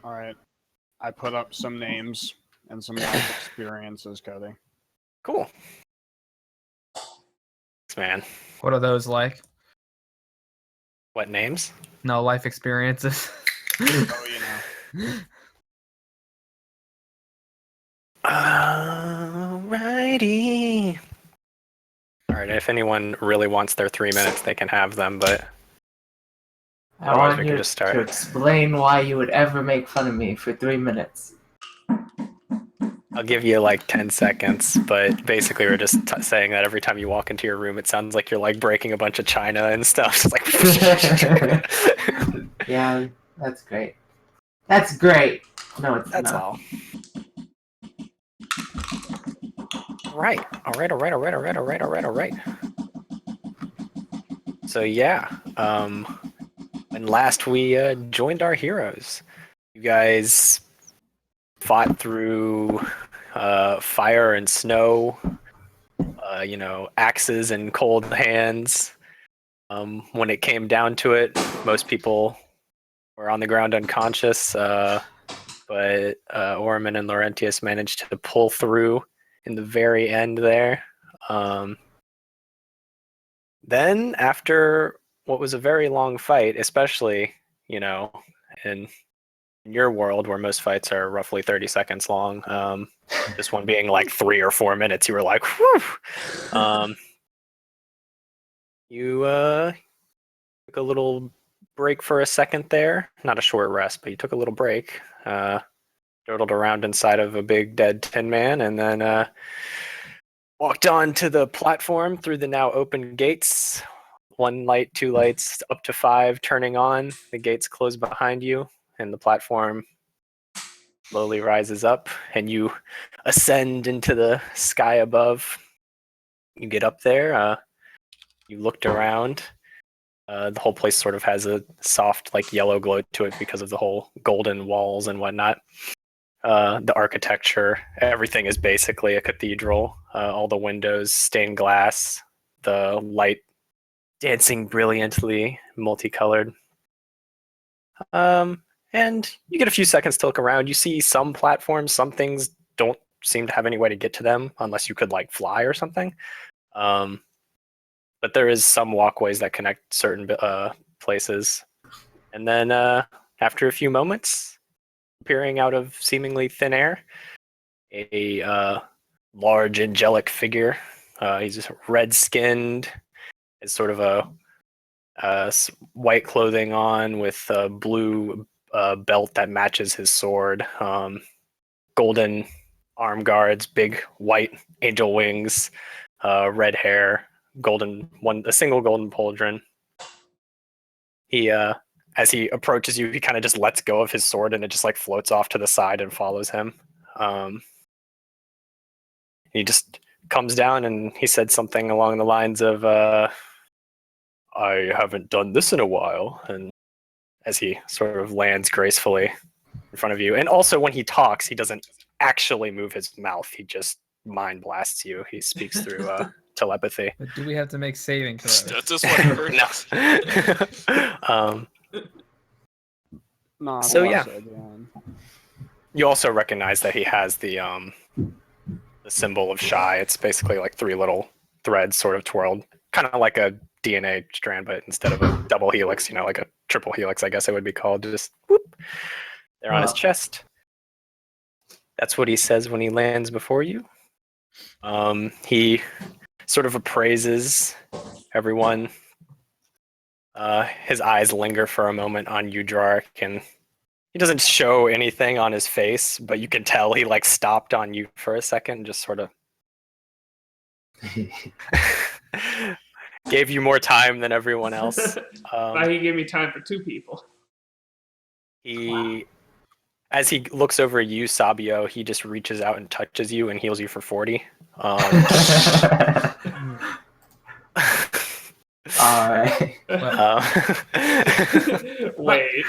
All right. I put up some names and some life experiences, Cody. Cool. Thanks, man. What are those like? What names? No, life experiences. Oh, you know. Alrighty. Alright, if anyone really wants their 3 minutes, they can have them, but I otherwise want we you can just start. to explain why you would ever make fun of me for 3 minutes. I'll give you like 10 seconds, but basically we're just saying that every time you walk into your room, it sounds like you're like breaking a bunch of china and stuff. It's like Yeah, that's great. That's great. No, it's that's not. all. All right. So yeah, when last we joined our heroes, you guys fought through fire and snow, axes and cold hands. When it came down to it, most people were on the ground unconscious, but Orman and Laurentius managed to pull through in the very end there. Then, after what was a very long fight, especially, in your world where most fights are roughly 30 seconds long, this one being like 3 or 4 minutes, you were like, whew! You took a little break for a second there. Not a short rest, but you took a little break. Dodled around inside of a big dead tin man, and then walked onto the platform through the now open gates. 1 light, 2 lights, up to 5 turning on. The gates close behind you, and the platform slowly rises up, and you ascend into the sky above. You get up there. You looked around. The whole place sort of has a soft, like, yellow glow to it because of the whole golden walls and whatnot. The architecture, everything is basically a cathedral. All the windows, stained glass, the light dancing brilliantly, multicolored. And you get a few seconds to look around. You see some platforms, some things don't seem to have any way to get to them unless you could like fly or something. But there is some walkways that connect certain places. And then after a few moments, appearing out of seemingly thin air, a large angelic figure. He's red-skinned, has sort of a white clothing on with a blue belt that matches his sword. Golden arm guards, big white angel wings, red hair, a single golden pauldron. He as he approaches you, he kind of just lets go of his sword and it just like floats off to the side and follows him. He just comes down and he said something along the lines of, I haven't done this in a while. And as he sort of lands gracefully in front of you. And also when he talks, he doesn't actually move his mouth. He just mind blasts you. He speaks through telepathy. But do we have to make saving throws? That's just what No. No, So, yeah. again. You also recognize that he has the symbol of Shai. It's basically like 3 little threads sort of twirled, kind of like a DNA strand, but instead of a double helix, like a triple helix, I guess it would be called. Just whoop, they're on his chest. That's what he says when he lands before you. He sort of appraises everyone. His eyes linger for a moment on you, Drarik, and he doesn't show anything on his face, but you can tell he like stopped on you for a second, just sort of gave you more time than everyone else. He gave me time for 2 people. As he looks over you, Sabio, he just reaches out and touches you and heals you for 40. Alright. Wait.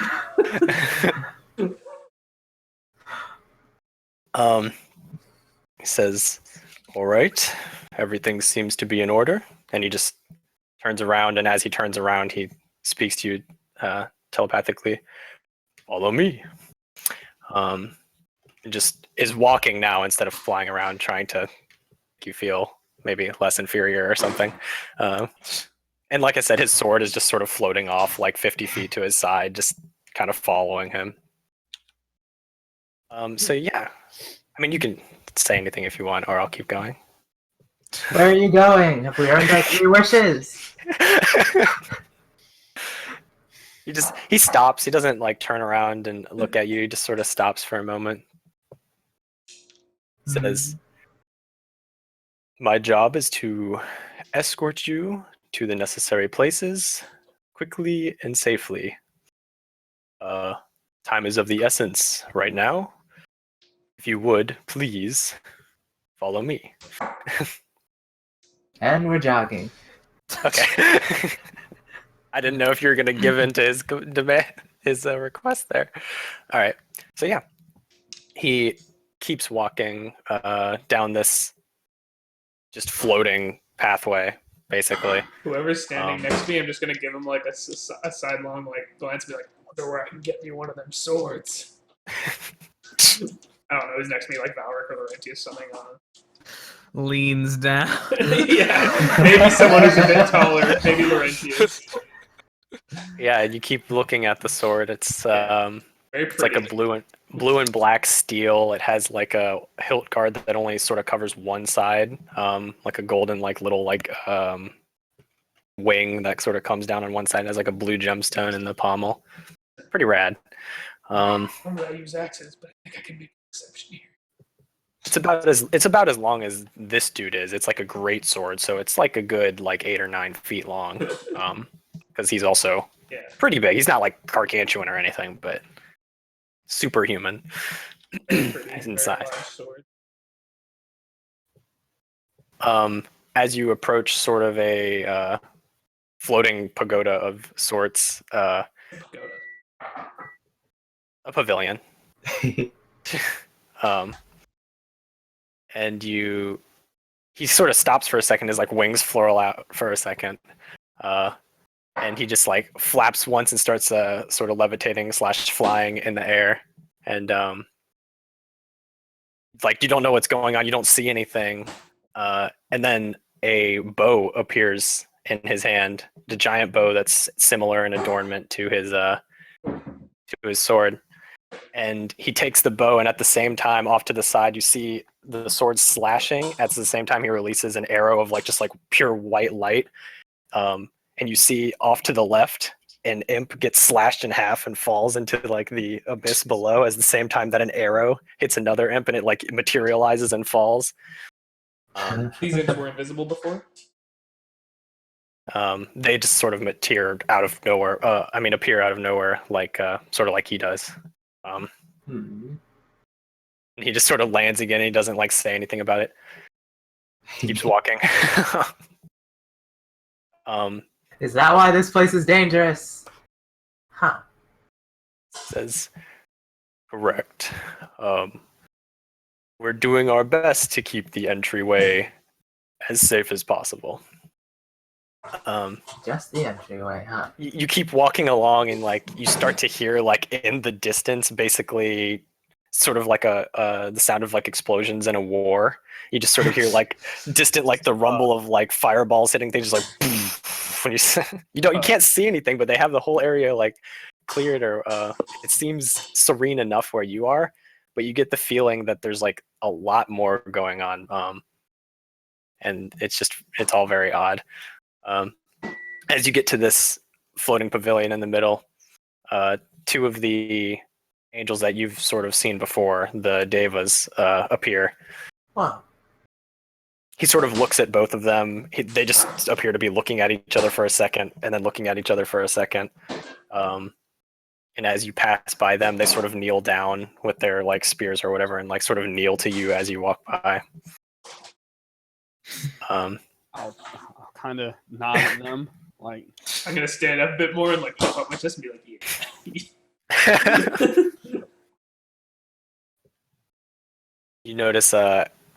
He says, all right, everything seems to be in order. And he just turns around, and as he turns around, he speaks to you telepathically. Follow me. It just is walking now instead of flying around, trying to make you feel maybe less inferior or something. And like I said, his sword is just sort of floating off like 50 feet to his side, just kind of following him. So yeah, I mean, you can say anything if you want, or I'll keep going. Where are you going? Have we earned our 3 wishes? He stops. He doesn't like turn around and look at you. He just sort of stops for a moment. Says, "My job is to escort you to the necessary places quickly and safely. Time is of the essence right now. If you would, please follow me." And we're jogging. Okay. I didn't know if you were going to give in to his demand, his request there. All right. So yeah, he keeps walking down this just floating pathway, basically. Whoever's standing next to me, I'm just gonna give him like a sidelong like glance, and be like, I wonder where I can get me one of them swords. I don't know. Who's next to me, like Valric or Laurentius, something on. Leans down. Yeah, maybe someone who's a bit taller. Maybe Laurentius. Yeah, and you keep looking at the sword. It's Very pretty. it's like a blue and black steel. It has like a hilt guard that only sort of covers one side, like a golden like little like wing that sort of comes down on one side. It has like a blue gemstone in the pommel. Pretty rad. Normally I use axes, but I think I can make an exception here. It's about as long as this dude is. It's like a great sword, so it's like a good like 8 or 9 feet long. Because he's also pretty big. He's not like gargantuan or anything, but superhuman in size. As you approach sort of a floating pagoda of sorts, a pavilion, and he sort of stops for a second. His like wings flurl out for a second, and he just like flaps once and starts sort of levitating / flying in the air, and like you don't know what's going on. You don't see anything, and then a bow appears in his hand, the giant bow that's similar in adornment to his sword. And he takes the bow, and at the same time, off to the side, you see the sword slashing. At the same time, he releases an arrow of like just like pure white light. And you see off to the left, an imp gets slashed in half and falls into like the abyss below. At the same time that an arrow hits another imp, and it like materializes and falls. These imps were invisible before. They just sort of appear out of nowhere, like sort of like he does. And he just sort of lands again. And he doesn't like say anything about it. Keeps walking. Is that why this place is dangerous? Huh. Says, correct. We're doing our best to keep the entryway as safe as possible. Just the entryway, huh? You keep walking along, and like you start to hear like in the distance, basically, sort of like the sound of like explosions in a war. You just sort of hear like distant, like the rumble of like fireballs hitting things, just like when you can't see anything, but they have the whole area like cleared, or it seems serene enough where you are, but you get the feeling that there's like a lot more going on, and it's all very odd. As you get to this floating pavilion in the middle, 2 of the angels that you've sort of seen before, the devas, appear. Wow. He sort of looks at both of them. They just appear to be looking at each other for a second, and then looking at each other for a second. And as you pass by them, they sort of kneel down with their like spears or whatever, and like sort of kneel to you as you walk by. I'll kind of nod at them, like I'm gonna stand up a bit more and like pop up my chest and be like, yeah. You notice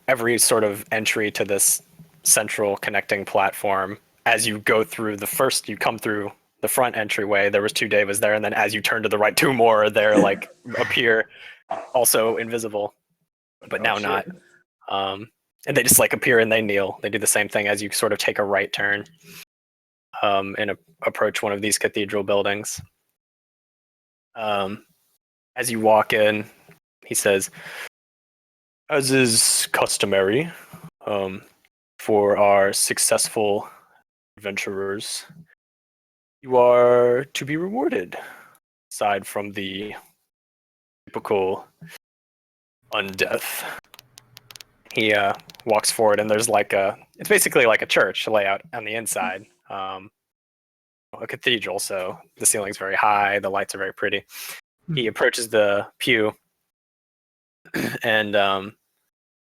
every sort of entry to this central connecting platform. As you go through you come through the front entryway. There was 2 devas there, and then as you turn to the right, 2 more there like appear. also invisible, but Oh, now shit. not. And they just like appear and they kneel. They do the same thing as you sort of take a right turn and approach one of these cathedral buildings. As you walk in, he says, as is customary for our successful adventurers, you are to be rewarded, aside from the typical undeath. He walks forward, and there's like it's basically like a church layout on the inside. A cathedral, so the ceiling's very high, the lights are very pretty. He approaches the pew, and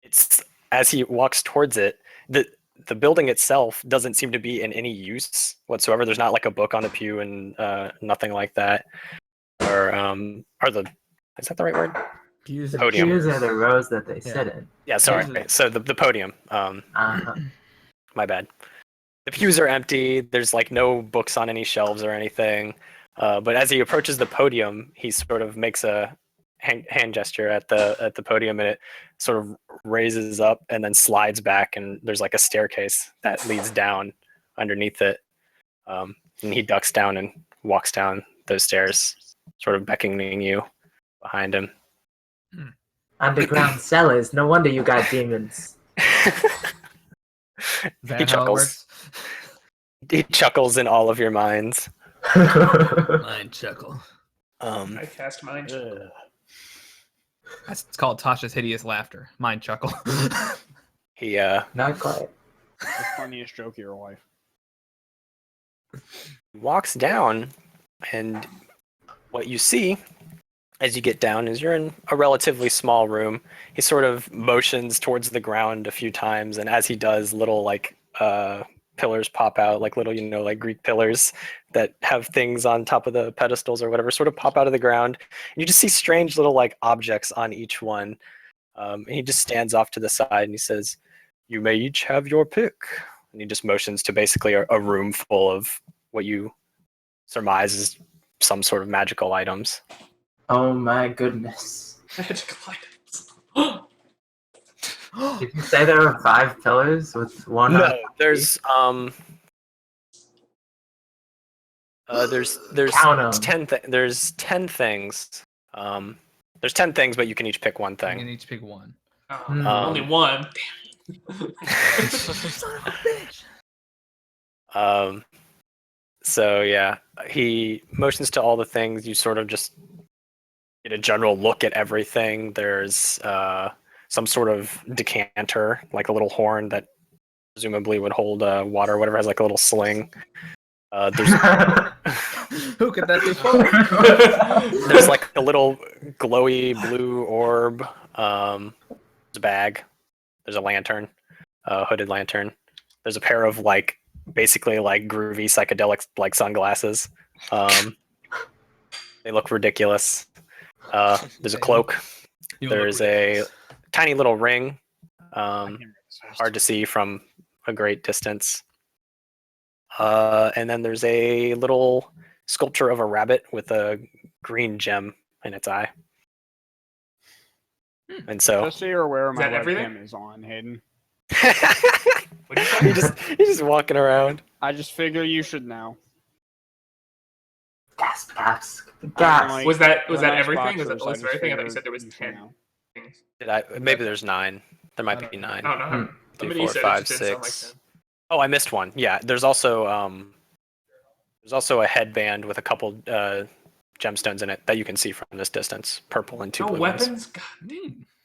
it's as he walks towards it, the building itself doesn't seem to be in any use whatsoever. There's not like a book on the pew and nothing like that. Or is that the right word? Pews. The Podium. pews are the rows that they Yeah. sit in. Yeah, sorry. Pews are- So the podium. Uh-huh. My bad. The pews are empty. There's like no books on any shelves or anything. But as he approaches the podium, he sort of makes a hand gesture at the podium, and it sort of raises up and then slides back, and there's like a staircase that leads down underneath it. And he ducks down and walks down those stairs, sort of beckoning you behind him. Underground cellars. No wonder you got demons. Is that He how it chuckles. works? He chuckles in all of your minds. Mind chuckle. I cast mind. It's called Tasha's hideous laughter. Mind chuckle. He Not quite. The funniest joke of your life. walks down, and what you see as you get down is you're in a relatively small room. He sort of motions towards the ground a few times, and as he does, little like pillars pop out, like little, like Greek pillars that have things on top of the pedestals or whatever, sort of pop out of the ground. And you just see strange little like objects on each one. And he just stands off to the side and he says, "You may each have your pick." And he just motions to basically a room full of what you surmise is some sort of magical items. Oh my goodness. Magical items. Did you say there were 5 pillars with one? No, there's Count 'em. 10 there's 10 things. There's 10 things, but you can each pick one You thing. can each pick one. Only one. Son of a bitch. So yeah, he motions to all the things. You sort of just get a general look at everything. There's some sort of decanter, like a little horn that presumably would hold water or whatever, has like a little sling. There's Who could that be for? there's like a little glowy blue orb. There's a bag. There's a lantern, a hooded lantern. There's a pair of like basically like groovy psychedelic like sunglasses. They look ridiculous. There's a cloak. There's a tiny little ring. Hard to see from a great distance. And then there's a little sculpture of a rabbit with a green gem in its eye. And so Just so you're aware, Is my that everything? webcam is on, Hayden. he's just walking around. I just figure you should know. Gasp, gasp, I'm gasp. like, Was that we're not everything? Was sponsors, was there just everything? I thought you figured said there was you should 10 know. things. Maybe there's 9. There might be 9. No, no. Hmm. 2, Somebody 4, said 5, it just didn't sound like 6. 10. Oh, I missed one. Yeah, there's also a headband with a couple gemstones in it that you can see from this distance. Purple and 2 No blue ones. weapons? God.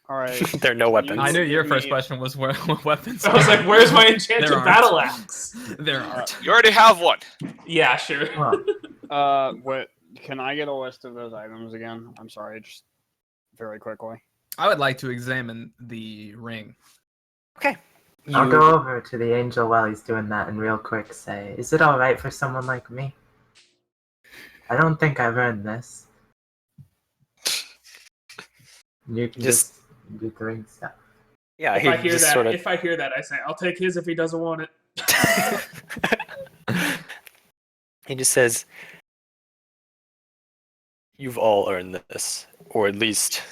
All right. There are no weapons. I knew your Give first me- question was where weapons. I was like, where's my enchanted There aren't. battle axe? There aren't. You already have one. Yeah, sure. Well, What? Can I get a list of those items again? I'm sorry, just very quickly. I would like to examine the ring. I'll You- go over to the angel while he's doing that and real quick say, is it alright for someone like me? I don't think I've earned this. You can just do the ring stuff. Yeah, If he I hear just that, sort of. if I hear that, I say, I'll take his if he doesn't want it. He just says, "You've all earned this, or at least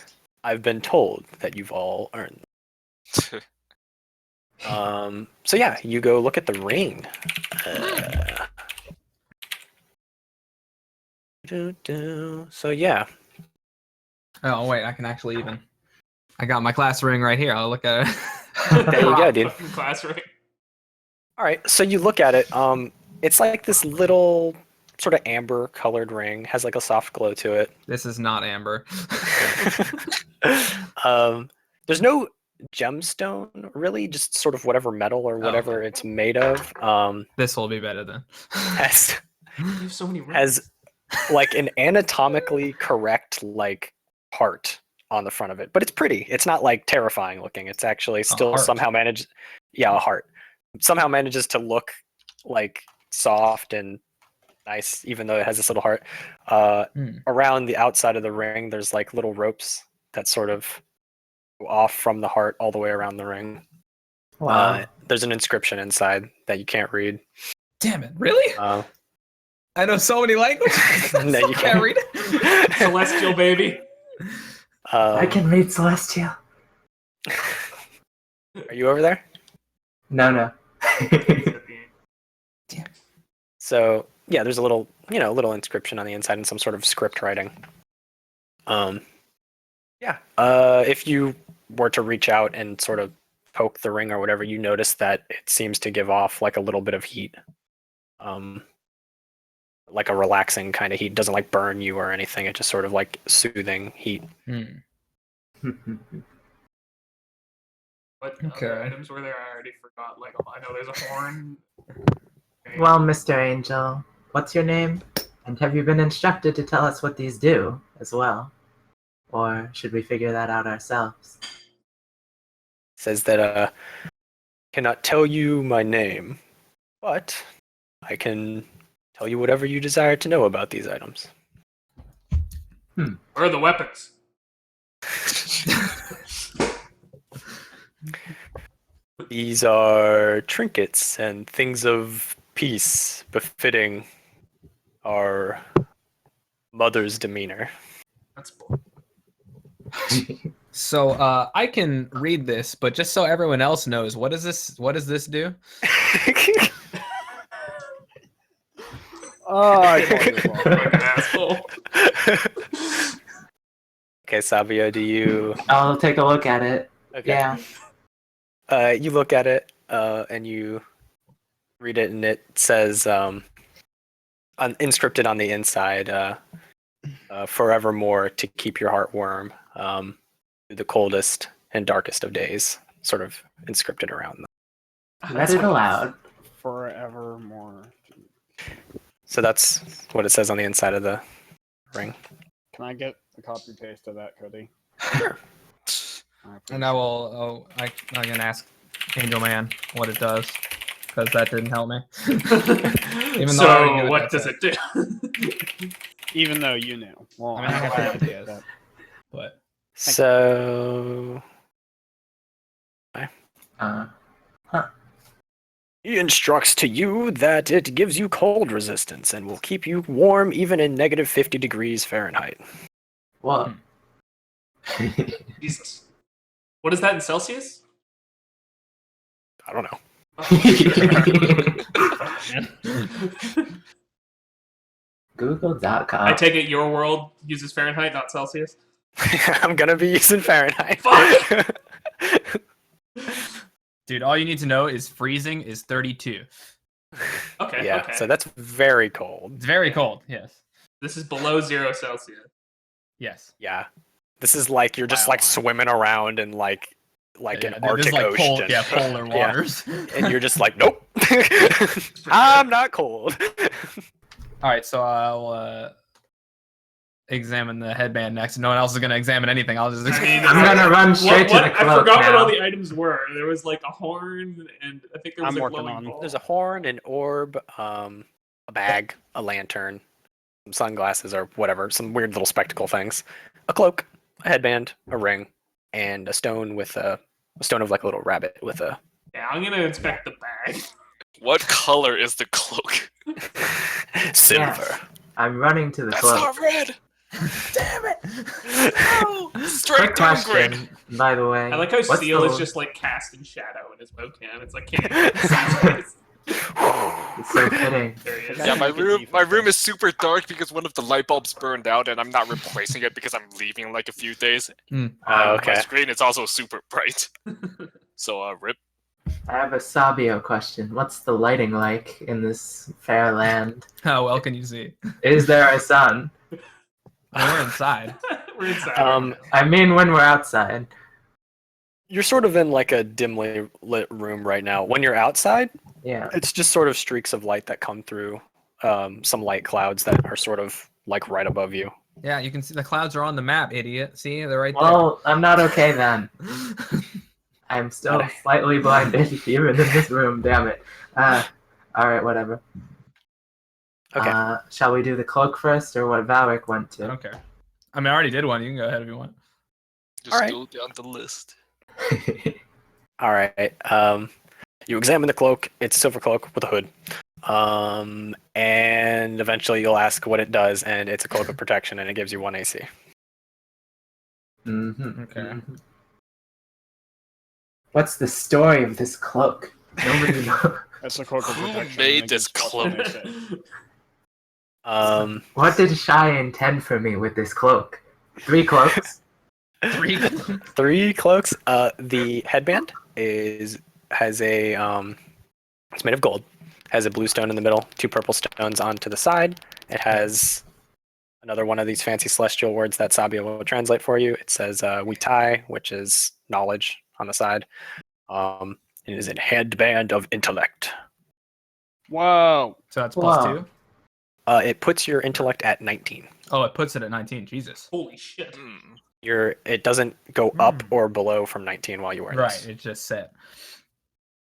I've been told that you've all earned. So yeah, you go look at the ring. So yeah, Oh wait, I can actually even. I got my class ring right here. I'll look at it. there you go, dude. Fucking class ring. All right, so you look at it. It's like this little sort of amber colored ring, has like a soft glow to it. This is not amber. There's no gemstone really, just sort of whatever metal or whatever it's made of. This will be better then. Has You have so many rings. has like an anatomically correct like heart on the front of it, but it's pretty. It's not like terrifying looking. It's actually still heart. somehow managed. Yeah, a heart somehow manages to look like soft and nice, even though it has this little heart. Around the outside of the ring, there's like little ropes that sort of go off from the heart all the way around the ring. Wow. There's an inscription inside that you can't read. Damn it! Really? I know so many languages. No, you can't read it. Celestial baby. I can read Celestial. Are you over there? No. So yeah, there's a little, little inscription on the inside and some sort of script writing. Yeah. If you were to reach out and sort of poke the ring or whatever, you notice that it seems to give off like a little bit of heat. Like a relaxing kind of heat. It doesn't like burn you or anything. It's just sort of like soothing heat. What Okay. other items were there? I already forgot. Like, I know there's a horn. Okay. Well, Mr. Angel, what's your name? And have you been instructed to tell us what these do as well? Or should we figure that out ourselves? Says that cannot tell you my name, but I can tell you whatever you desire to know about these items. Where are the weapons? These are trinkets and things of peace befitting our mother's demeanor. That's bull. So I can read this, but just so everyone else knows, what does this do? Oh, I told you so. Fucking asshole. Okay, Sabio, do you? I'll take a look at it. Okay. Yeah. You look at it and you read it, and it says, inscripted on the inside, forevermore to keep your heart warm through the coldest and darkest of days, sort of inscripted around them. Read it aloud. Forevermore. So that's what it says on the inside of the ring. Can I get a copy paste of that, Cody? Sure. And I will. I can ask Angel Man what it does, because that didn't help me. Even though I already knew So, what that does said. it do? Even though you knew. Well, I mean, I have glad ideas. that- But So he instructs to you that it gives you cold resistance and will keep you warm even in negative 50 degrees Fahrenheit. What? Jesus. What is that in Celsius? I don't know. Google.com. I take it your world uses Fahrenheit, not Celsius? I'm gonna be using Fahrenheit. Fuck! dude, all you need to know is freezing is 32. Okay, Yeah, okay. so that's very cold. It's very cold. Yes. This is below 0 Celsius. Yes. Yeah, this is like you're just like swimming around in like Yeah, an dude, this Arctic is like ocean. polar Yeah. waters. And you're just like, nope, I'm not cold. All right, so I'll examine the headband next. No one else is gonna examine anything. I'll just. I mean, I'm gonna run straight to the I cloak forgot what now. all the items were. There was like a horn, and I think there was I'm a working glowing on- ball. There's a horn, an orb, a bag, a lantern, some sunglasses or whatever, some weird little spectacle things, a cloak, a headband, a ring, and a stone with a stone of like a little rabbit with a Yeah, I'm gonna inspect the bag. What color is the cloak? silver. Yes. I'm running to the That's cloak. not red. Damn it! No, Straight Quick downgrade. question, by the way. I like how What's Seal the- is just like cast in shadow in his webcam. It's like can't even see his face. It's so fitting. There he is. Yeah, my Make it room defensive. is super dark because one of the light bulbs burned out, and I'm not replacing it because I'm leaving in like a few days. Oh, My okay. screen is also super bright. So rip. I have a Sabio question. What's the lighting like in this fair land? How well can you see? Is there a sun? I mean, we're inside. We're inside. Um, right now. I mean, when we're outside. You're sort of in like a dimly lit room right now. When you're outside, Yeah. it's just sort of streaks of light that come through some light clouds that are sort of like right above you. Yeah, you can see the clouds are on the map, idiot. See, they're right Well, I'm not okay then. there. I'm still Okay. slightly blinded even in this room, damn it. Alright, whatever. Okay. Shall we do the cloak first, or what Valric went I to? don't care. I mean, I already did one. You can go ahead if you want. Just Alright. go down the list. All right. You examine the cloak. It's a silver cloak with a hood. And eventually you'll ask what it does, and it's a cloak of protection, and it gives you 1 AC. Mhm, Okay. mhm. What's the story of this cloak? Nobody knows. That's a cloak of Who protection. made and it this gives plus cloak? 1 AC. What did Shai intend for me with this cloak? 3 cloaks? 3. 3 cloaks. The headband has a it's made of gold. Has a blue stone in the middle, 2 purple stones onto the side. It has another one of these fancy celestial words that Sabio will translate for you. It says "Witai," which is knowledge, on the side. It is a headband of intellect. Whoa. So that's Wow. +2. It puts your intellect at 19. Oh, it puts it at 19. Jesus. Holy shit. Hmm. It doesn't go up or below from 19 while you wear Right, this. it's just set.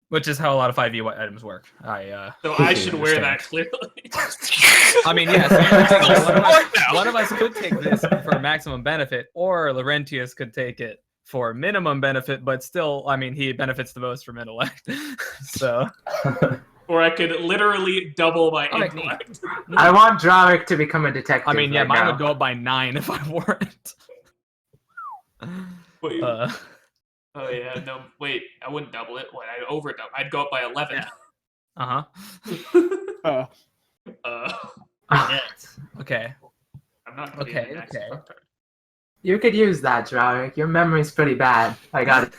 Which is how a lot of 5e items work. So I should wear that understand. clearly. I mean, yes. One of us could take this for maximum benefit, or Laurentius could take it for minimum benefit, but still, I mean, he benefits the most from intellect. So, Or I could literally double my Oh, intellect. I want Drawrick to become a detective. I mean, yeah, right mine now. would go up by 9 if I wore it. Wait, Uh, oh yeah, no, wait, I wouldn't double it. What? I'd overdouble. I'd go up by 11. uh-huh. Okay. I'm not gonna be Okay, in the next okay. part. You could use that, Drawrick. Your memory's pretty bad. I got it.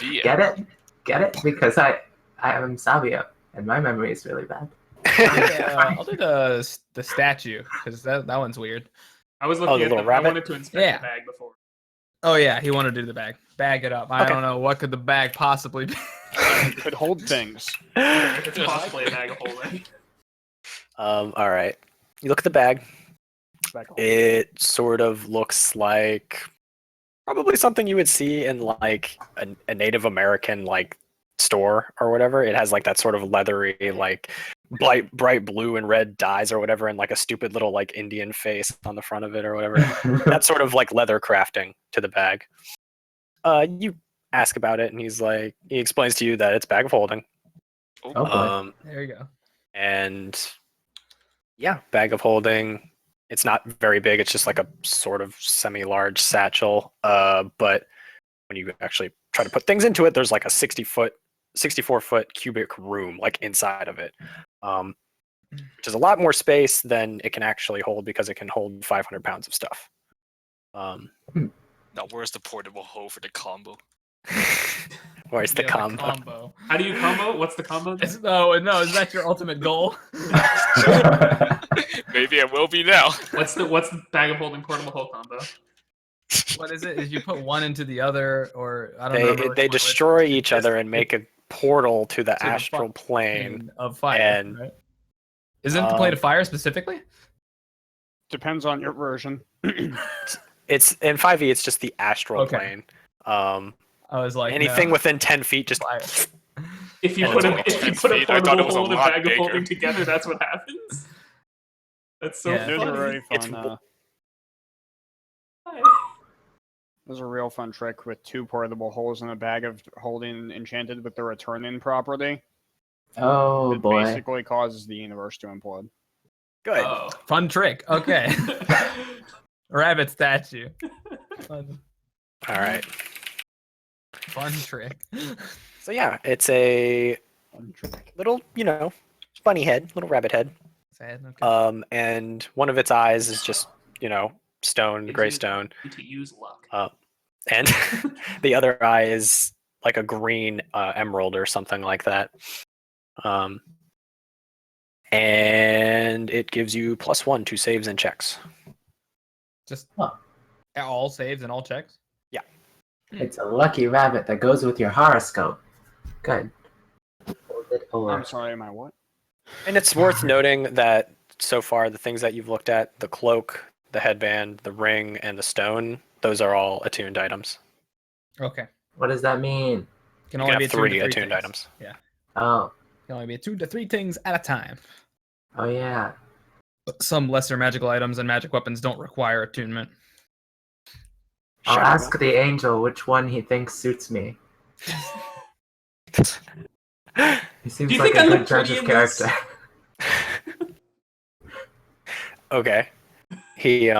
Yeah. Get it? Get it? Because I am Sabio, and my memory is really bad. I'll do the statue, because that one's weird. I was the looking at little I rabbit? wanted to inspect Yeah. the bag before. Oh, yeah, he wanted to do the bag. Bag it up. I Okay. don't know. What could the bag possibly be? It could hold things. It's possibly a bag of holding. All right. You look at the bag. Back home. It sort of looks like probably something you would see in like a Native American like store or whatever. It has like that sort of leathery like bright blue and red dyes or whatever, and like a stupid little like Indian face on the front of it or whatever. That sort of like leather crafting to the bag. You ask about it, and he explains to you that it's bag of holding. Oh boy. There you go. And yeah, bag of holding. It's not very big. It's just like a sort of semi-large satchel. But when you actually try to put things into it, there's like a 64-foot cubic room like inside of it, which is a lot more space than it can actually hold because it can hold 500 pounds of stuff. Now, where's the portable hoe for the combo? Where's the Yeah, combo? How do you combo? What's the combo? No, is that your ultimate goal? Maybe I will be now. What's the bag of holding portable hole combo? What is it? Is you put one into the other, or I don't know. They destroy each other and make a portal to the the astral plane. of fire. and- Right? Isn't it the plane of fire specifically? Depends on your version. It's in 5e. It's just the astral Okay. plane. I was like, Anything no. within 10 feet, just Fire. If you Oh, put it's a 10 feet. I thought portable it was a hole and a lot bag bigger. of holding together, that's what happens. That's so Yeah. There's a funny. very It's fun. There's a real fun trick with 2 portable holes in a bag of holding enchanted with the return in property. Oh It boy. basically causes the universe to implode. good. Oh. Fun trick. Okay. rabbit statue. Fun, All right. fun trick. So yeah, it's a little, bunny head, little rabbit head. Sad. Okay. And one of its eyes is just, stone, Gives gray you- stone. To use luck. And the other eye is like a green emerald or something like that. And it gives you +1 to saves and checks. Just Huh. all saves and all checks. It's a lucky rabbit that goes with your horoscope. Good. Hold it over. I'm sorry, am I what? And it's worth noting that so far the things that you've looked at, the cloak, the headband, the ring, and the stone, those are all attuned items. Okay. What does that mean? Can You only can be have attuned 3 to attuned things. items. Yeah. Oh. Can only be attuned to 3 things at a time. Oh yeah. Some lesser magical items and magic weapons don't require attunement. I'll Shut ask the angel which one he thinks suits me. He seems Do you like think a I good look judge pretty of in this? character. Okay. He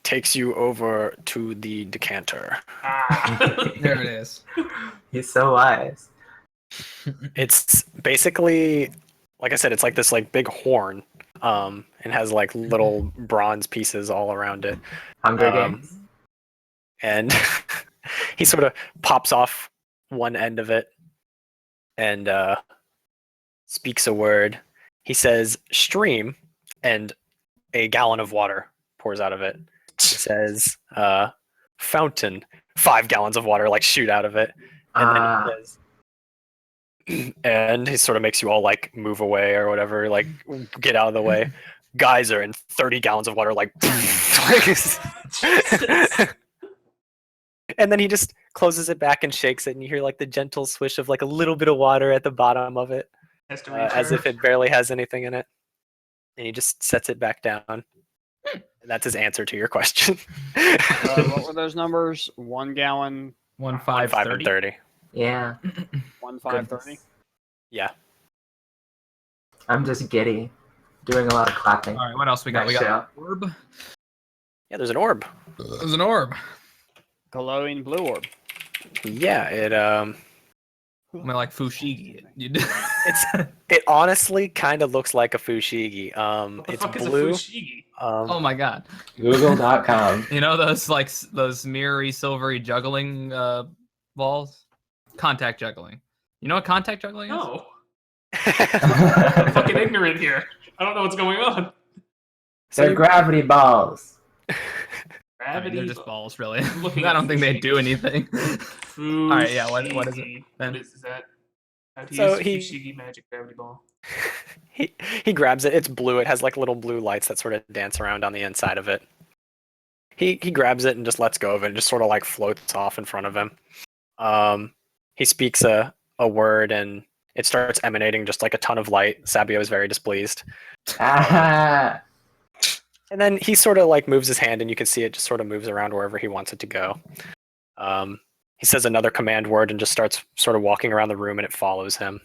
takes you over to the decanter. Ah. There it is. He's so wise. It's basically, like I said, it's like this like big horn, and has like little bronze pieces all around it. Hunger Um, Games. And he sort of pops off one end of it and speaks a word. He says stream, and a gallon of water pours out of it. He says fountain, 5 gallons of water like shoot out of it. And then he says, and he sort of makes you all like move away or whatever, like get out of the way. Geyser and 30 gallons of water like and then he just closes it back and shakes it, and you hear like the gentle swish of like a little bit of water at the bottom of it, Has to as if recharge. it barely has anything in it. And he just sets it back down. And that's his answer to your question. What were those numbers? 1 gallon, 1, 5 5, and 30. 30. Yeah. 1, 5, 30. Goodness. Yeah. I'm just giddy. Doing a lot of clapping. All right, what else we got? We Nice got an orb. Yeah, there's an orb. There's an orb. Glowing blue orb. Yeah, it I mean, like Fushigi. it honestly kind of looks like a fushigi. What the It's fuck blue. is a fushigi? Oh my god. Google.com. You know those mirrory silvery juggling balls? Contact juggling. You know what contact juggling is? No. I'm fucking ignorant here. I don't know what's going on. They're gravity balls. I mean, Gravity. they're just balls, really. I'm looking I at don't think they do Fushigi. anything. All right, yeah. What is it? Fushigi. then? What is that? How to So use he- Fushigi magic gravity ball. he grabs it. It's blue. It has like little blue lights that sort of dance around on the inside of it. He grabs it and just lets go of it and just sort of like floats off in front of him. He speaks a word and it starts emanating just like a ton of light. Sabio is very displeased. Ah. And then he sort of like moves his hand and you can see it just sort of moves around wherever he wants it to go. He says another command word and just starts sort of walking around the room and it follows him.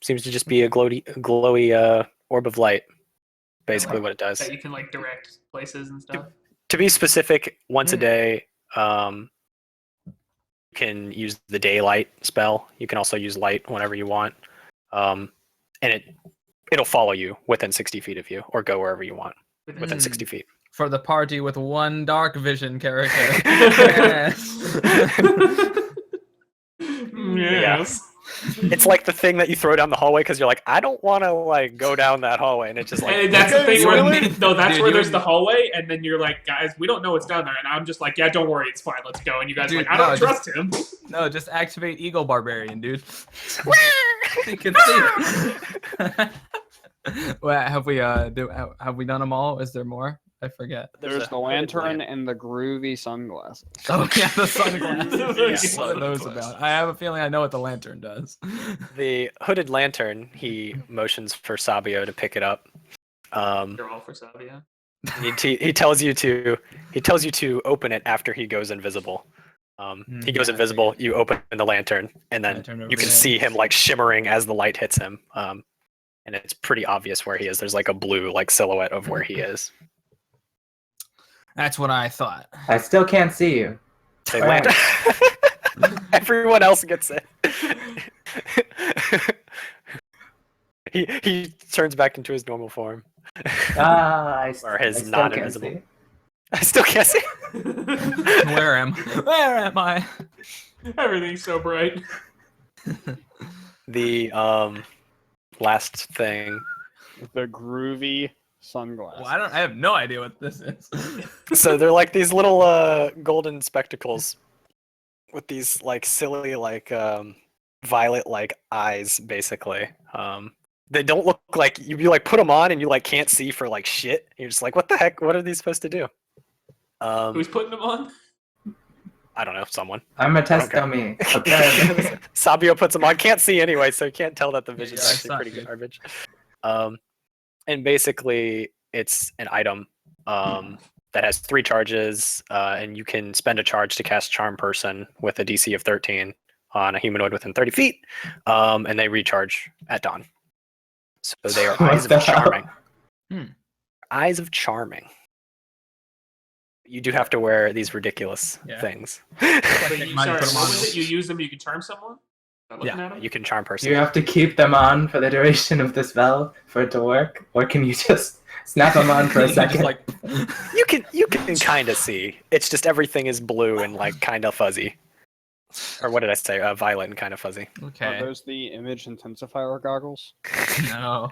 Seems to just be a glowy orb of light. Basically what it does. That you can like direct places and stuff. To be specific, once a day, you can use the daylight spell. You can also use light whenever you want. And it'll follow you within 60 feet of you or go wherever you want within 60 feet. For the party with one dark vision character. Yes. Yes. It's like the thing that you throw down the hallway because you're like, I don't want to like go down that hallway, and it's just like, And that's the "Okay, thing where really?" no, that's Dude, where you there's would- the hallway, and then you're like, guys, we don't know what's down there, and I'm just like, yeah, don't worry, it's fine, let's go. And you guys are Dude, like, I don't no, trust him. No, just activate Eagle Barbarian, dude. You can see. Well, have we have we done them all? Is there more? I forget. There's the lantern and the groovy sunglasses. Oh yeah, the sunglasses. Yeah. What are those about? I have a feeling I know what the lantern does. The hooded lantern, he motions for Sabio to pick it up. They're all for Savia. He tells you to open it after he goes invisible. He goes Yeah, I invisible. You open the lantern, and then Lantern over you can there. see him like shimmering as the light hits him. and it's pretty obvious where he is. There's like a blue like silhouette of where he is. That's what I thought. I still can't see you. They Where land. are Everyone else gets it. he turns back into his normal form. Or his I still non-invisible. can't I still can't see. Where am I? Everything's so bright. The last thing. The groovy sunglasses. Well, I have no idea what this is. So they're like these little golden spectacles with these like silly like violet like eyes basically. They don't look like you like put them on and you like can't see for like shit. You're just like, what the heck? What are these supposed to do? Who's putting them on? I don't know, someone. I'm a test Okay. dummy. Apparently. Sabio puts them on. Can't see anyway, so you can't tell that the vision's Yeah, I actually saw pretty it. good garbage. And basically, it's an item that has 3 charges, and you can spend a charge to cast Charm Person with a DC of 13 on a humanoid within 30 feet, and they recharge at dawn. So they are What Eyes the of hell? Charming. Hmm. Eyes of Charming. You do have to wear these ridiculous Yeah. things. But you, Might sorry, put 'em what on. was it? You use them, you can charm someone? Am I looking Yeah, at 'em? You can Charm Person. Do you have to keep them on for the duration of the spell for it to work? Or can you just snap them on for a Just second? like You can kind of see. It's just everything is blue and like kind of fuzzy. Or what did I say? Violet and kind of fuzzy. Are okay. those the image intensifier goggles? No.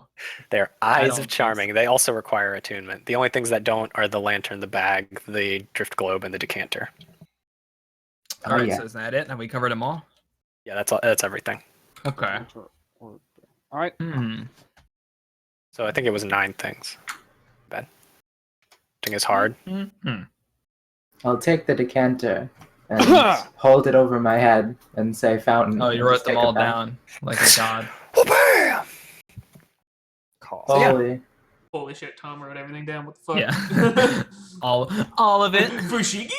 They're I Eyes don't of think Charming. They also require attunement. The only things that don't are the lantern, the bag, the drift globe, and the decanter. All right. yeah. So is that it? Have we covered them all? Yeah, that's all, that's everything. Okay. All right. Hmm. So I think it was 9 things. Bad. I think it's hard. Hmm. I'll take the decanter and hold it over my head and say fountain. Oh, and you wrote just them take a all bath. down like a god. Whoop-bam! Cough. So, yeah. Holy. Holy shit, Tom wrote everything down. What the fuck? Yeah. all of it. Fushigi?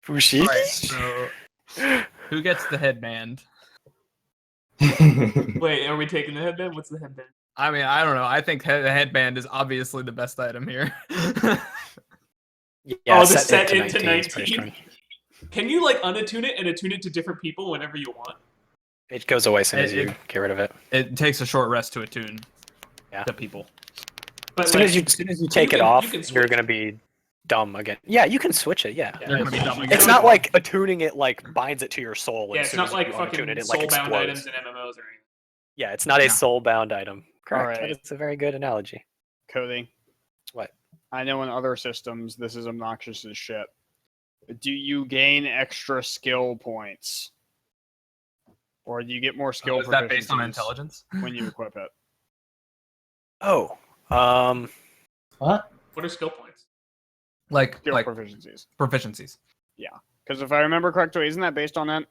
Fushi? All right. So who gets the headband? Wait, are we taking the headband? What's the headband? I mean, I don't know. I think the headband is obviously the best item here. Yeah, Oh, the set set it into to 19 is pretty 19? strong. Can you like unattune it and attune it to different people whenever you want? It goes away as soon as It- you get rid of it. It takes a short rest to attune Yeah. to people. But As soon like, as you take can- it off, you can you're switch. gonna be dumb again. Yeah, you can switch it. Yeah. They're gonna be dumb again. It's not like attuning it like binds it to your soul. yeah, as it's soon not as like you fucking unattune it, it like soul-bound explodes. items in MMOs or anything. Yeah, it's not a Yeah. soul-bound item. Correct. Alright. That is a very good analogy. Cody. What? I know in other systems this is obnoxious as shit. Do you gain extra skill points? Or do you get more skill is that based on proficiencies intelligence? when you equip it? Oh, What? What are skill points? Like Skill like proficiencies. proficiencies. Because if I remember correctly, isn't that based on that?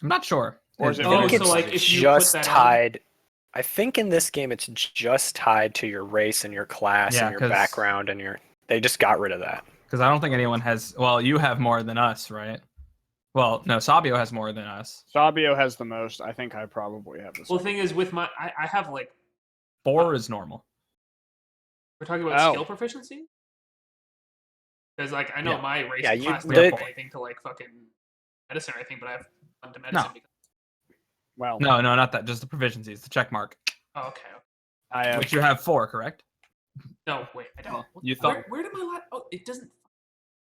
I'm not sure. Or is it I Oh, think so it's like if you just put that tied. I think in this game it's just tied to your race and your class Yeah, and your 'cause- background and your. They just got rid of that. Because I don't think anyone has. Well, you have more than us, right? Well, no, Sabio has more than us. Sabio has the most. I think I probably have the Well, same. the thing is, with my, I have like, 4 is normal. we're talking about Oh. skill proficiency? Because like, I know Yeah. my race Yeah, and you- class the- don't have anything to like fucking medicine or anything, but I have one to medicine. No. Because, Well, No, not that. Just the proficiencies, the check mark. oh, okay. I have. Which you have 4, correct? No, wait, I don't. What- You thought- Where did my oh, it doesn't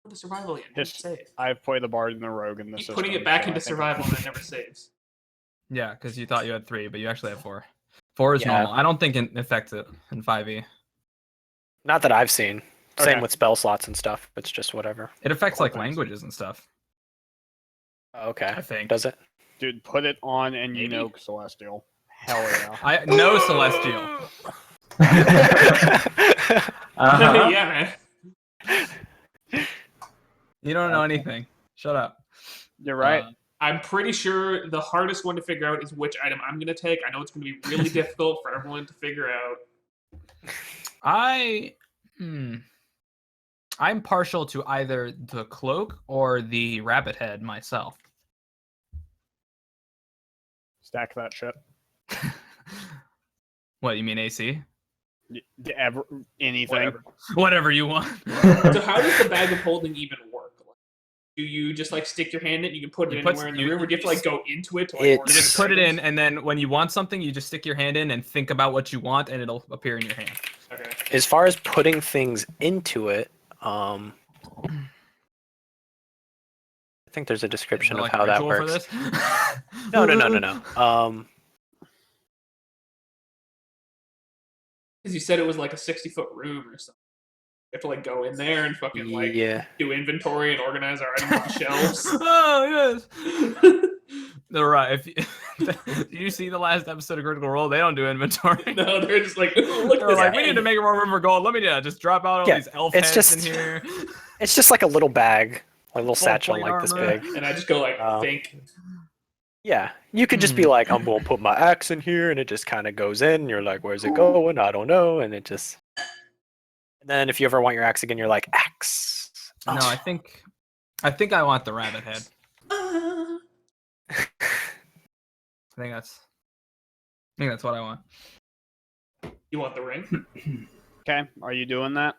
go to survival yet. It Yes. doesn't save. I've played the bard and the rogue in this Keep system. putting it back so I into think- survival and it never saves. Yeah, because you thought you had 3, but you actually have 4. 4 is Yeah. normal. I don't think it affects it in 5e. Not that I've seen. Okay. Same with spell slots and stuff. It's just whatever. It affects Cool, like thanks. languages and stuff. Okay. I think. Does it? Dude, put it on and you Maybe. know Celestial. Hell yeah. I know Celestial. Uh-huh. Yeah, man. You don't know anything. Shut up. You're right. I'm pretty sure the hardest one to figure out is which item I'm going to take. I know it's going to be really difficult for everyone to figure out. I'm partial to either the cloak or the rabbit head myself. Stack that shit. What you mean AC? Anything. Whatever you want. So how does the bag of holding even work? Like, do you just like stick your hand in it? You can put it You put- anywhere in the you- room, or do you have to like go into it to like It's- order You just the put it in, items? and then when you want something, you just stick your hand in and think about what you want, and it'll appear in your hand. Okay. As far as putting things into it, I think there's a description Is of there, how like, a that ritual works. for this? No. Because you said it was like a 60-foot room or something. You have to like go in there and fucking like Yeah. do inventory and organize our items on shelves. Oh yes. They're right. If you, do you see the last episode of Critical Role? They don't do inventory. No, they're just like, "Ooh, look at They're this like, we egg." need to make more room for gold. Let me just drop out all Yeah, these elf it's heads just- in here. It's just like a little bag, like a little Full satchel plate like this armor. big. And I just go like, think. Yeah, you could just be like, I'm gonna put my axe in here, and it just kind of goes in. And you're like, where's it going? I don't know, and it just. And then if you ever want your axe again, you're like, axe. No, I think I want the rabbit head. I think that's what I want. You want the ring? Okay, are you doing that?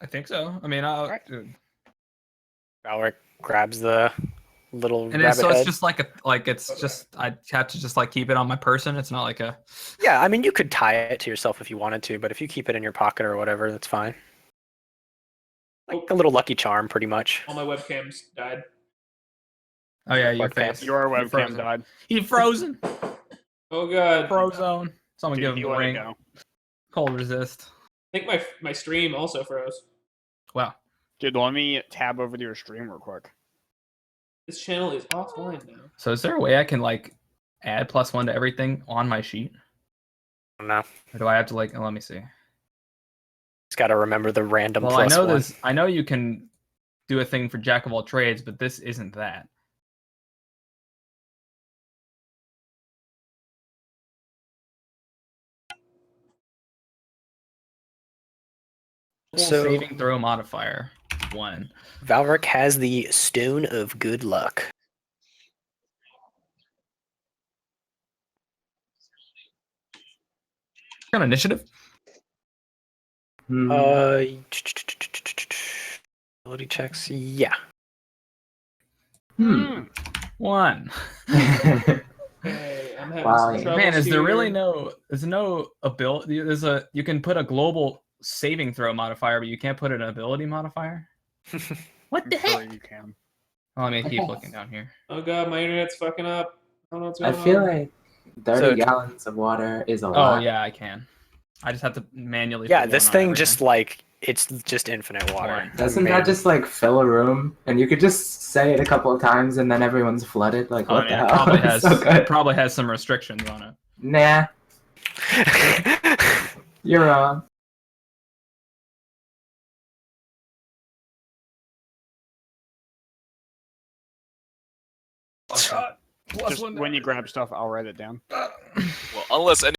I think so. I mean, Alright. dude. Valric grabs the little And rabbit it's, so head. it's just like it's just I have to just like keep it on my person. It's not like a Yeah, I mean, you could tie it to yourself if you wanted to, but if you keep it in your pocket or whatever, that's fine. Like a little lucky charm, pretty much. All my webcams died. oh yeah, your Webcam. face. Your He webcam frozen. died. He frozen. Oh god. Frozone. Someone Dude, give he him a let it ring. go. Cold resist. I think my stream also froze. Wow. Dude, let me tab over to your stream real quick. This channel is offline now. So is there a way I can like add +1 to everything on my sheet? I don't know. Or do I have to like let me see. Just got to remember the random Well, I plus know one. I know you can do a thing for Jack of all trades, but this isn't that. So Saving throw modifier 1. Valric has the Stone of Good Luck. Kind of initiative. Hmm. Ability checks. Yeah. Hmm. 1. Hey, I'm having Wow, some troubles Man, is there really here. there's no ability? You can put a global saving throw modifier, but you can't put an ability modifier. What I'm the sure heck? you can. Oh, let me keep looking down here. Oh god, my internet's fucking up. I don't know what's I going feel on. like 30 So- gallons of water is a Oh lot. yeah, I can. I just have to manually. Yeah, put this one on thing everything. just like it's just infinite water. One. Doesn't Man. that just like fill a room and you could just say it a couple of times and then everyone's flooded? Like, Oh, what yeah, the it hell? probably It's has so good. probably has some restrictions on it. Nah, you're wrong. Plus Just one when you grab stuff, I'll write it down. Well, unless any